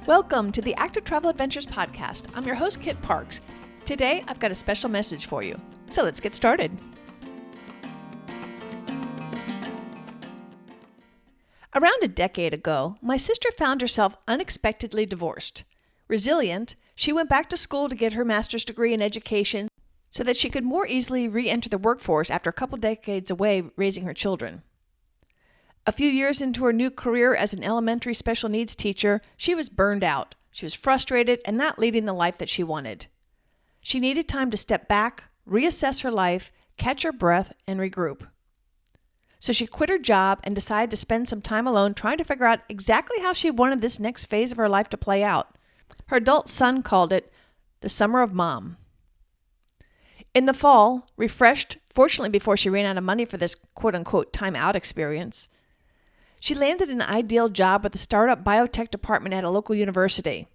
Welcome to the Active Travel Adventures podcast. I'm your host, Kit Parks. Today, I've got a special message for you. So let's get started. Around a decade ago, my sister found herself unexpectedly divorced. Resilient, she went back to school to get her master's degree in education so that she could more easily re-enter the workforce after a couple decades away raising her children. A few years into her new career as an elementary special needs teacher, she was burned out. She was frustrated and not leading the life that she wanted. She needed time to step back, reassess her life, catch her breath, and regroup. So she quit her job and decided to spend some time alone trying to figure out exactly how she wanted this next phase of her life to play out. Her adult son called it the summer of mom. In the fall, refreshed, fortunately before she ran out of money for this quote-unquote time out experience, she landed an ideal job with the startup biotech department at a local university.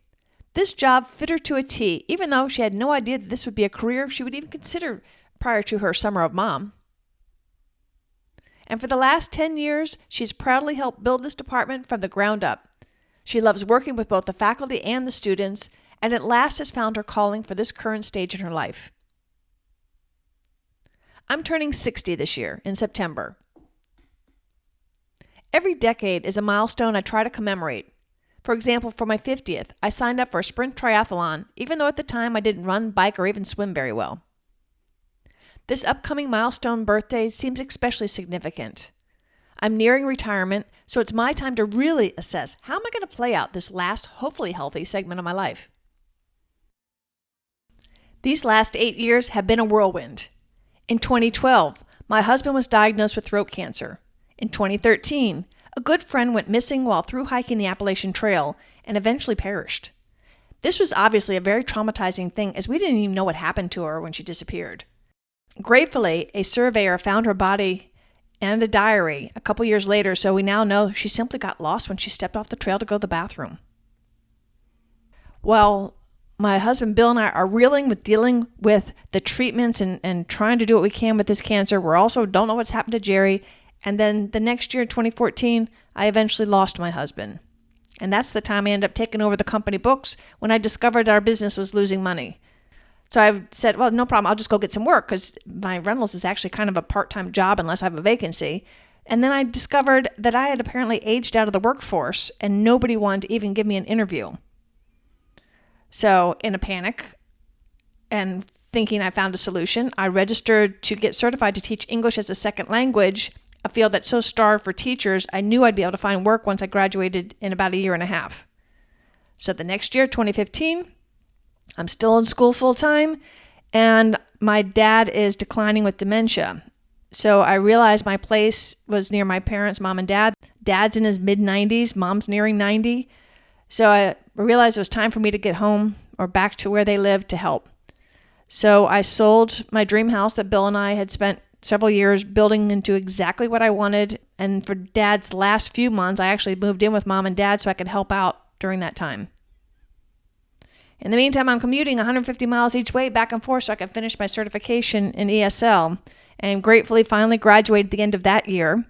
This job fit her to a T, even though she had no idea that this would be a career she would even consider prior to her summer of mom. And for the last 10 years, she's proudly helped build this department from the ground up. She loves working with both the faculty and the students, and at last has found her calling for this current stage in her life. I'm turning 60 this year, in September. Every decade is a milestone I try to commemorate. For example, for my 50th, I signed up for a sprint triathlon, even though at the time I didn't run, bike, or even swim very well. This upcoming milestone birthday seems especially significant. I'm nearing retirement, so it's my time to really assess how am I going to play out this last, hopefully healthy segment of my life. These last 8 years have been a whirlwind. In 2012, my husband was diagnosed with throat cancer. In 2013, a good friend went missing while through hiking the Appalachian Trail and eventually perished. This was obviously a very traumatizing thing as we didn't even know what happened to her when she disappeared. Gratefully, a surveyor found her body and a diary a couple years later, so we now know she simply got lost when she stepped off the trail to go to the bathroom. Well, my husband Bill and I are reeling with dealing with the treatments and trying to do what we can with this cancer. We're also don't know what's happened to Jerry. And then the next year, 2014, I eventually lost my husband. And that's the time I ended up taking over the company books when I discovered our business was losing money. So I said, well, no problem. I'll just go get some work because my rentals is actually kind of a part-time job unless I have a vacancy. And then I discovered that I had apparently aged out of the workforce and nobody wanted to even give me an interview. So in a panic and thinking I found a solution, I registered to get certified to teach English as a second language, a field that's so starved for teachers, I knew I'd be able to find work once I graduated in about a year and a half. So the next year, 2015, I'm still in school full time, and my dad is declining with dementia. So I realized my place was near my parents, mom and dad. Dad's in his mid-90s, mom's nearing 90. So I realized it was time for me to get home or back to where they lived to help. So I sold my dream house that Bill and I had spent several years building into exactly what I wanted. And for Dad's last few months, I actually moved in with Mom and Dad so I could help out during that time. In the meantime, I'm commuting 150 miles each way back and forth so I could finish my certification in ESL, and gratefully finally graduated at the end of that year.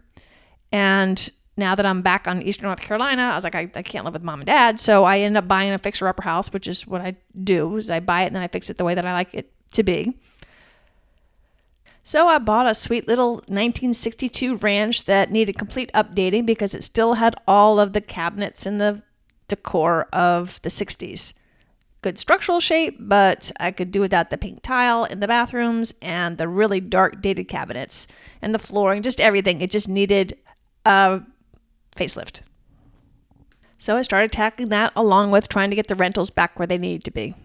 And now that I'm back on Eastern North Carolina, I was like, I can't live with Mom and Dad. So I ended up buying a fixer-upper house, which is what I do, is I buy it and then I fix it the way that I like it to be. So I bought a sweet little 1962 ranch that needed complete updating because it still had all of the cabinets and the decor of the 60s. Good structural shape, but I could do without the pink tile in the bathrooms and the really dark dated cabinets and the flooring, just everything. It just needed a facelift. So I started tackling that along with trying to get the rentals back where they needed to be.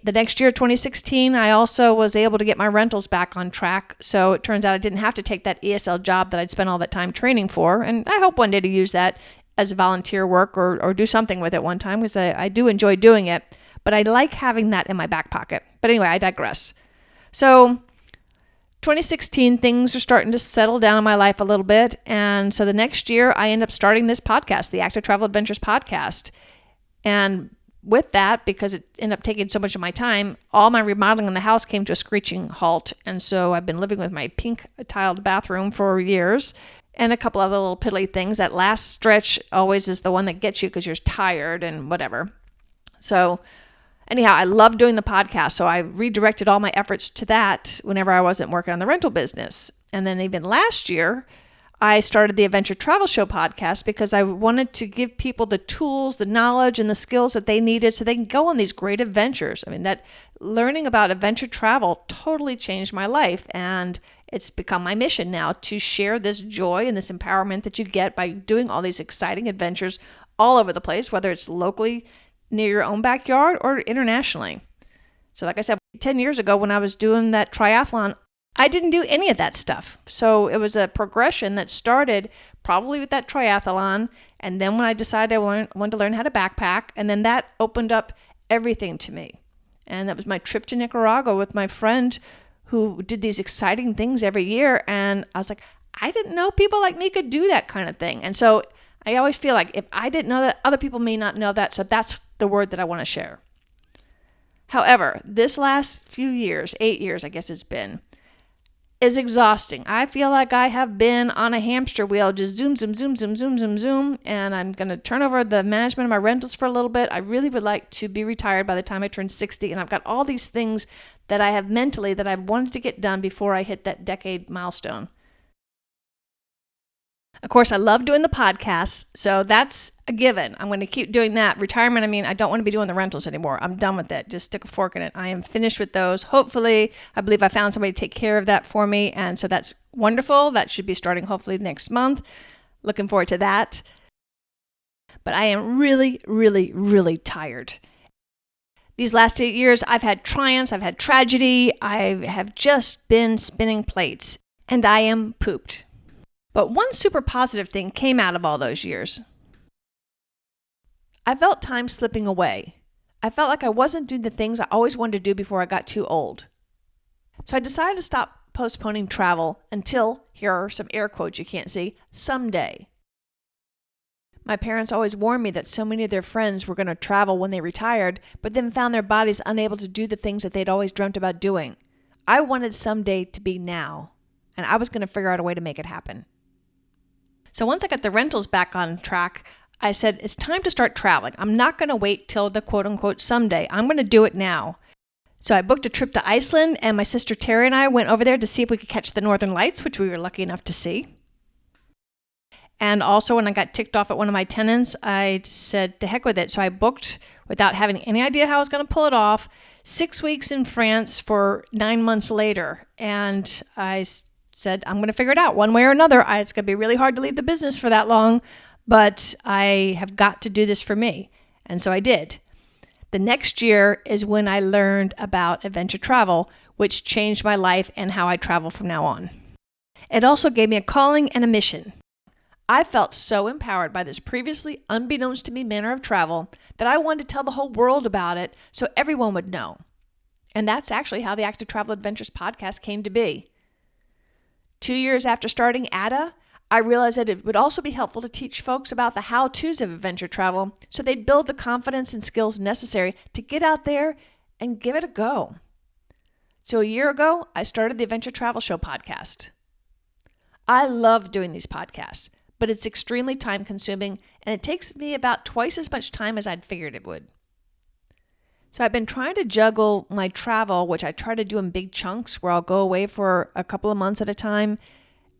The next year, 2016, I also was able to get my rentals back on track. So it turns out I didn't have to take that ESL job that I'd spent all that time training for. And I hope one day to use that as volunteer work or do something with it one time because I do enjoy doing it. But I like having that in my back pocket. But anyway, I digress. So 2016, things are starting to settle down in my life a little bit. And so the next year, I end up starting this podcast, the Active Travel Adventures podcast. And with that, because it ended up taking so much of my time, all my remodeling in the house came to a screeching halt. And so I've been living with my pink tiled bathroom for years and a couple other little piddly things. That last stretch always is the one that gets you because you're tired and whatever. So anyhow, I love doing the podcast. So I redirected all my efforts to that whenever I wasn't working on the rental business. And then even last year, I started the Adventure Travel Show podcast because I wanted to give people the tools, the knowledge, and the skills that they needed so they can go on these great adventures. I mean, that learning about adventure travel totally changed my life, and it's become my mission now to share this joy and this empowerment that you get by doing all these exciting adventures all over the place, whether it's locally near your own backyard or internationally. So like I said, 10 years ago when I was doing that triathlon, I didn't do any of that stuff. So it was a progression that started probably with that triathlon. And then when I decided I wanted to learn how to backpack, and then that opened up everything to me. And that was my trip to Nicaragua with my friend who did these exciting things every year. And I was like, I didn't know people like me could do that kind of thing. And so I always feel like if I didn't know that, other people may not know that. So that's the word that I want to share. However, this last few years, 8 years, I guess it's been, is exhausting. I feel like I have been on a hamster wheel, just zoom, zoom, zoom, zoom, zoom, zoom, zoom, and I'm going to turn over the management of my rentals for a little bit. I really would like to be retired by the time I turn 60, and I've got all these things that I have mentally that I've wanted to get done before I hit that decade milestone. Of course, I love doing the podcasts, so that's a given. I'm going to keep doing that. Retirement, I don't want to be doing the rentals anymore. I'm done with it. Just stick a fork in it. I am finished with those. Hopefully, I believe I found somebody to take care of that for me, and so that's wonderful. That should be starting hopefully next month. Looking forward to that. But I am really, really, really tired. These last 8 years, I've had triumphs, I've had tragedy, I have just been spinning plates, and I am pooped. But one super positive thing came out of all those years. I felt time slipping away. I felt like I wasn't doing the things I always wanted to do before I got too old. So I decided to stop postponing travel until, here are some air quotes you can't see, someday. My parents always warned me that so many of their friends were going to travel when they retired, but then found their bodies unable to do the things that they'd always dreamt about doing. I wanted someday to be now, and I was going to figure out a way to make it happen. So once I got the rentals back on track, I said, it's time to start traveling. I'm not going to wait till the quote unquote someday. I'm going to do it now. So I booked a trip to Iceland, and my sister Terry and I went over there to see if we could catch the Northern Lights, which we were lucky enough to see. And also when I got ticked off at one of my tenants, I said, to heck with it. So I booked, without having any idea how I was going to pull it off, 6 weeks in France for 9 months later. And I said, I'm going to figure it out one way or another. It's going to be really hard to leave the business for that long, but I have got to do this for me. And so I did. The next year is when I learned about adventure travel, which changed my life and how I travel from now on. It also gave me a calling and a mission. I felt so empowered by this previously unbeknownst to me manner of travel that I wanted to tell the whole world about it so everyone would know. And that's actually how the Active Travel Adventures podcast came to be. 2 years after starting ATA, I realized that it would also be helpful to teach folks about the how-tos of adventure travel so they'd build the confidence and skills necessary to get out there and give it a go. So a year ago, I started the Adventure Travel Show podcast. I love doing these podcasts, but it's extremely time-consuming, and it takes me about twice as much time as I'd figured it would. So I've been trying to juggle my travel, which I try to do in big chunks where I'll go away for a couple of months at a time.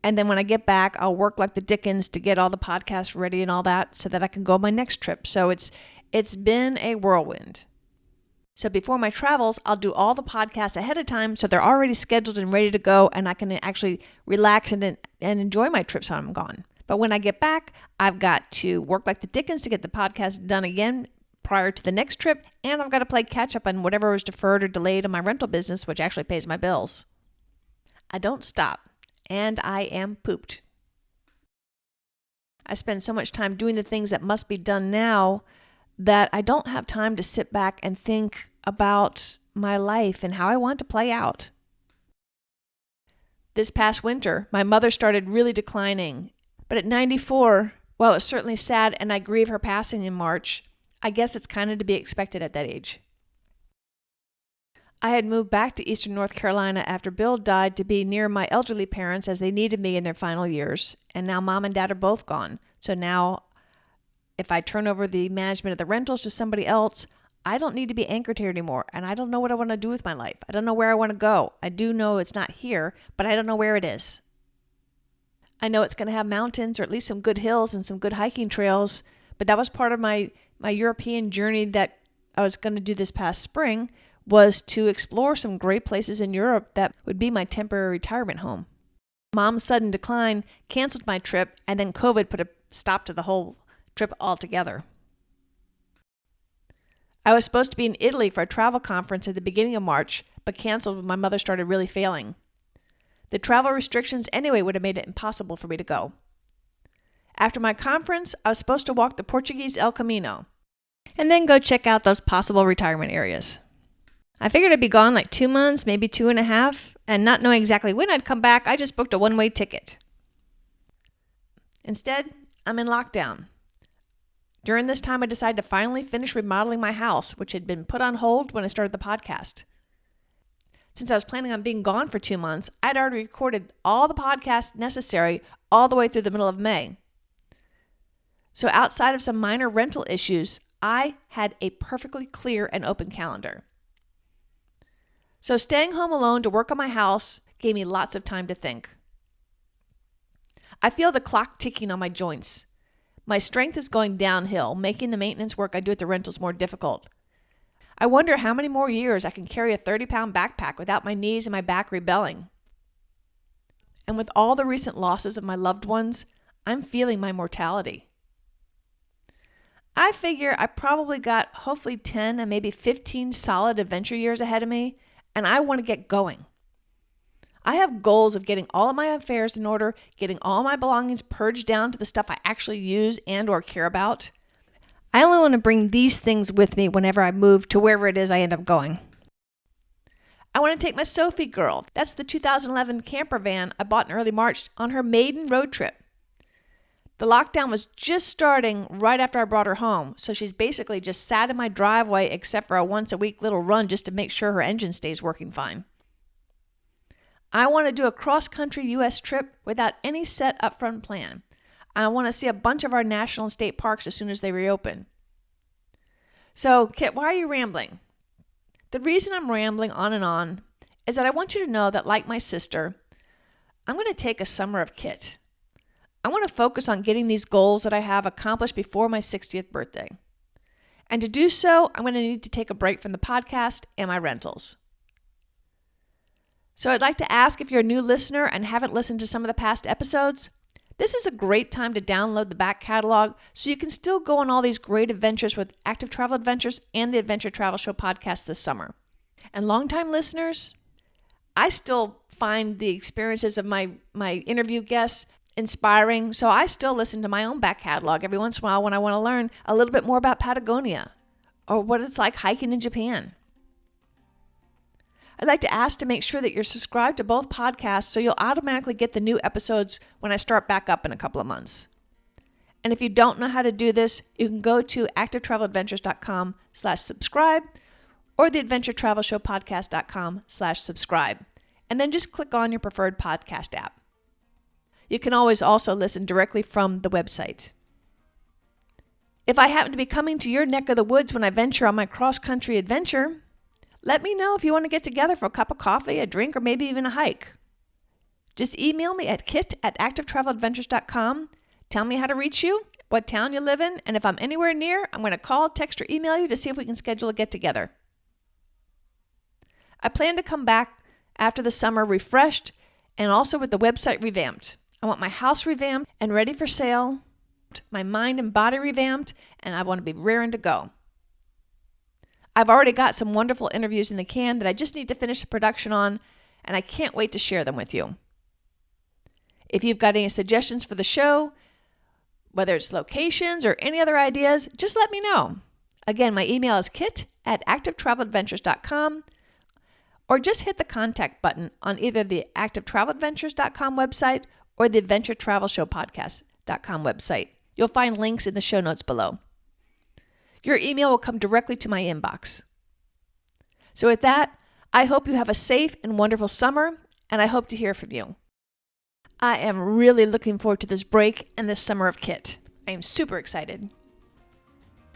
And then when I get back, I'll work like the dickens to get all the podcasts ready and all that so that I can go on my next trip. So it's been a whirlwind. So before my travels, I'll do all the podcasts ahead of time so they're already scheduled and ready to go, and I can actually relax and enjoy my trips when I'm gone. But when I get back, I've got to work like the dickens to get the podcast done again prior to the next trip, and I've got to play catch up on whatever was deferred or delayed in my rental business, which actually pays my bills. I don't stop, and I am pooped. I spend so much time doing the things that must be done now that I don't have time to sit back and think about my life and how I want to play out. This past winter, my mother started really declining, but at 94, well, it's certainly sad, and I grieve her passing in March. I guess it's kind of to be expected at that age. I had moved back to Eastern North Carolina after Bill died to be near my elderly parents as they needed me in their final years. And now Mom and Dad are both gone. So now if I turn over the management of the rentals to somebody else, I don't need to be anchored here anymore, and I don't know what I want to do with my life. I don't know where I want to go. I do know it's not here, but I don't know where it is. I know it's going to have mountains or at least some good hills and some good hiking trails, but that was part of my European journey that I was going to do this past spring, was to explore some great places in Europe that would be my temporary retirement home. Mom's sudden decline canceled my trip, and then COVID put a stop to the whole trip altogether. I was supposed to be in Italy for a travel conference at the beginning of March, but canceled when my mother started really failing. The travel restrictions anyway would have made it impossible for me to go. After my conference, I was supposed to walk the Portuguese El Camino, and then go check out those possible retirement areas. I figured I'd be gone like 2 months, maybe 2.5, and not knowing exactly when I'd come back, I just booked a one-way ticket. Instead, I'm in lockdown. During this time, I decided to finally finish remodeling my house, which had been put on hold when I started the podcast. Since I was planning on being gone for 2 months, I'd already recorded all the podcasts necessary all the way through the middle of May. So outside of some minor rental issues, I had a perfectly clear and open calendar. So staying home alone to work on my house gave me lots of time to think. I feel the clock ticking on my joints. My strength is going downhill, making the maintenance work I do at the rentals more difficult. I wonder how many more years I can carry a 30-pound backpack without my knees and my back rebelling. And with all the recent losses of my loved ones, I'm feeling my mortality. I figure I probably got hopefully 10 and maybe 15 solid adventure years ahead of me, and I want to get going. I have goals of getting all of my affairs in order, getting all my belongings purged down to the stuff I actually use and or care about. I only want to bring these things with me whenever I move to wherever it is I end up going. I want to take my Sophie girl, that's the 2011 camper van I bought in early March, on her maiden road trip. The lockdown was just starting right after I brought her home, so she's basically just sat in my driveway except for a once-a-week little run just to make sure her engine stays working fine. I want to do a cross-country U.S. trip without any set upfront plan. I want to see a bunch of our national and state parks as soon as they reopen. So, Kit, why are you rambling? The reason I'm rambling on and on is that I want you to know that, like my sister, I'm going to take a summer of Kit. I want to focus on getting these goals that I have accomplished before my 60th birthday. And to do so, I'm going to need to take a break from the podcast and my rentals. So I'd like to ask, if you're a new listener and haven't listened to some of the past episodes, this is a great time to download the back catalog so you can still go on all these great adventures with Active Travel Adventures and the Adventure Travel Show podcast this summer. And longtime listeners, I still find the experiences of my interview guests inspiring, so I still listen to my own back catalog every once in a while when I want to learn a little bit more about Patagonia or what it's like hiking in Japan. I'd like to ask to make sure that you're subscribed to both podcasts so you'll automatically get the new episodes when I start back up in a couple of months. And if you don't know how to do this, you can go to activetraveladventures.com/subscribe or the adventuretravelshowpodcast.com/subscribe, and then just click on your preferred podcast app. You can always also listen directly from the website. If I happen to be coming to your neck of the woods when I venture on my cross-country adventure, let me know if you want to get together for a cup of coffee, a drink, or maybe even a hike. Just email me at kit@activetraveladventures.com. Tell me how to reach you, what town you live in, and if I'm anywhere near, I'm going to call, text, or email you to see if we can schedule a get-together. I plan to come back after the summer refreshed and also with the website revamped. I want my house revamped and ready for sale, my mind and body revamped, and I want to be raring to go. I've already got some wonderful interviews in the can that I just need to finish the production on, and I can't wait to share them with you. If you've got any suggestions for the show, whether it's locations or any other ideas, just let me know. Again, my email is kit@activetraveladventures.com, or just hit the contact button on either the activetraveladventures.com website or the adventuretravelshowpodcast.com website. You'll find links in the show notes below. Your email will come directly to my inbox. So with that, I hope you have a safe and wonderful summer, and I hope to hear from you. I am really looking forward to this break and this summer of Kit. I am super excited.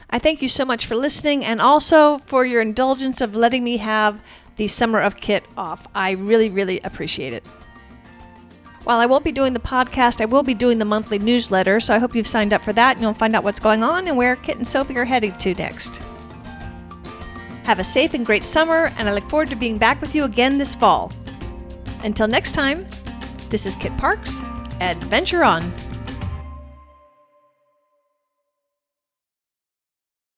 I thank you so much for listening and also for your indulgence of letting me have the Summer of Kit off. I really, really appreciate it. While I won't be doing the podcast, I will be doing the monthly newsletter, so I hope you've signed up for that and you'll find out what's going on and where Kit and Sophie are heading to next. Have a safe and great summer, and I look forward to being back with you again this fall. Until next time, this is Kit Parks. Adventure on!